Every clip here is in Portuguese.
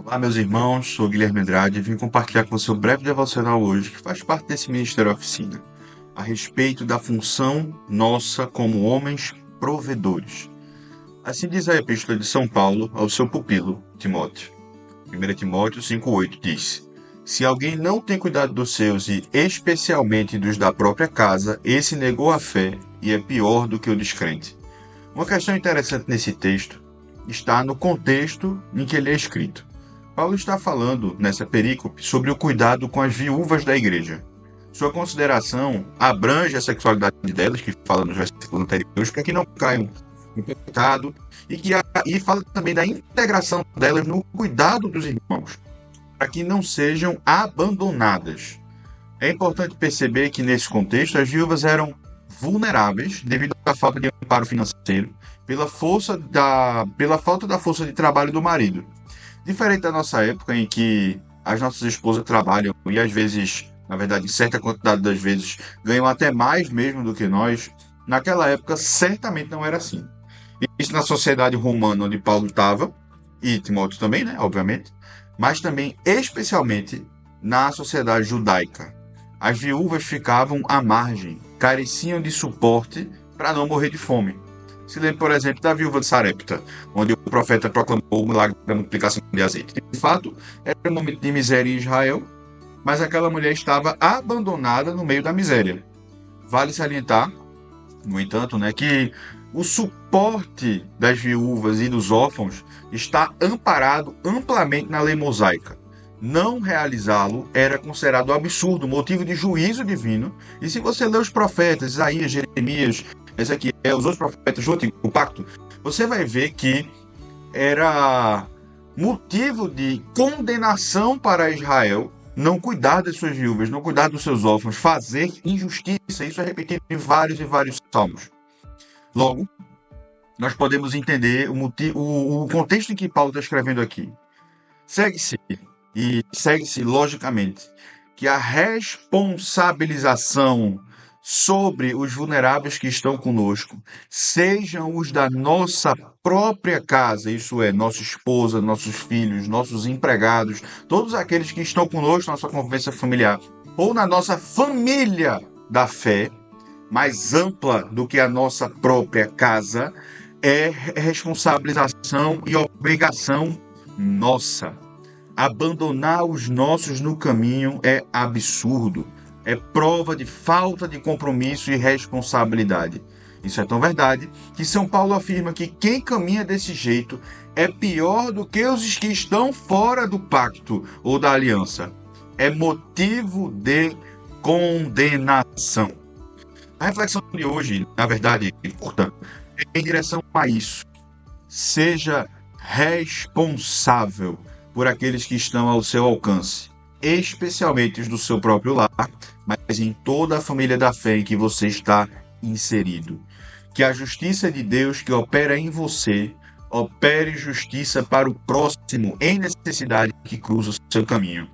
Olá, meus irmãos, sou Guilherme Andrade e vim compartilhar com você um breve devocional hoje, que faz parte desse Ministério Oficina, a respeito da função nossa como homens provedores. Assim diz a Epístola de São Paulo ao seu pupilo, Timóteo. 1 Timóteo 5,8 diz: Se alguém não tem cuidado dos seus e especialmente dos da própria casa, esse negou a fé e é pior do que o descrente. Uma questão interessante nesse texto está no contexto em que ele é escrito. Paulo está falando, nessa perícope, sobre o cuidado com as viúvas da igreja. Sua consideração abrange a sexualidade delas, que fala nos versículos anteriores, para que não caiam em pecado, e fala também da integração delas no cuidado dos irmãos, para que não sejam abandonadas. É importante perceber que, nesse contexto, as viúvas eram vulneráveis devido à falta de amparo financeiro, pela falta da força de trabalho do marido. Diferente da nossa época, em que as nossas esposas trabalham e às vezes, na verdade, em certa quantidade das vezes, ganham até mais mesmo do que nós, naquela época certamente não era assim. Isso na sociedade romana onde Paulo estava, e Timóteo também, né, obviamente, mas também, especialmente, na sociedade judaica. As viúvas ficavam à margem, careciam de suporte para não morrer de fome. Se lembra, por exemplo, da viúva de Sarepta, onde o profeta proclamou o milagre da multiplicação de azeite. De fato, era um momento de miséria em Israel, mas aquela mulher estava abandonada no meio da miséria. Vale salientar, no entanto, que o suporte das viúvas e dos órfãos está amparado amplamente na lei mosaica. Não realizá-lo era considerado absurdo, motivo de juízo divino. E se você ler os profetas, Isaías, Jeremias, Ezequiel, os outros profetas do Antigo Pacto, você vai ver que era motivo de condenação para Israel não cuidar das suas viúvas, não cuidar dos seus órfãos, fazer injustiça. Isso é repetido em vários e vários salmos. Logo, nós podemos entender o contexto em que Paulo está escrevendo aqui. Segue-se, logicamente, que a responsabilização sobre os vulneráveis que estão conosco sejam os da nossa própria casa, isso é, nossa esposa, nossos filhos, nossos empregados, todos aqueles que estão conosco na nossa convivência familiar, ou na nossa família da fé, mais ampla do que a nossa própria casa, é responsabilização e obrigação nossa. Abandonar os nossos no caminho é absurdo. É prova de falta de compromisso e responsabilidade. Isso é tão verdade que São Paulo afirma que quem caminha desse jeito é pior do que os que estão fora do pacto ou da aliança. É motivo de condenação. A reflexão de hoje, na verdade, curta, é em direção a isso. Seja responsável por aqueles que estão ao seu alcance, especialmente os do seu próprio lar, mas em toda a família da fé em que você está inserido. Que a justiça de Deus que opera em você, opere justiça para o próximo em necessidade que cruza o seu caminho.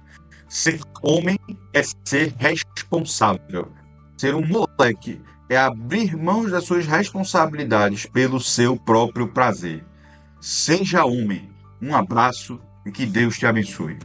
Ser homem é ser responsável. Ser um moleque é abrir mãos das suas responsabilidades pelo seu próprio prazer. Seja homem. Um abraço e que Deus te abençoe.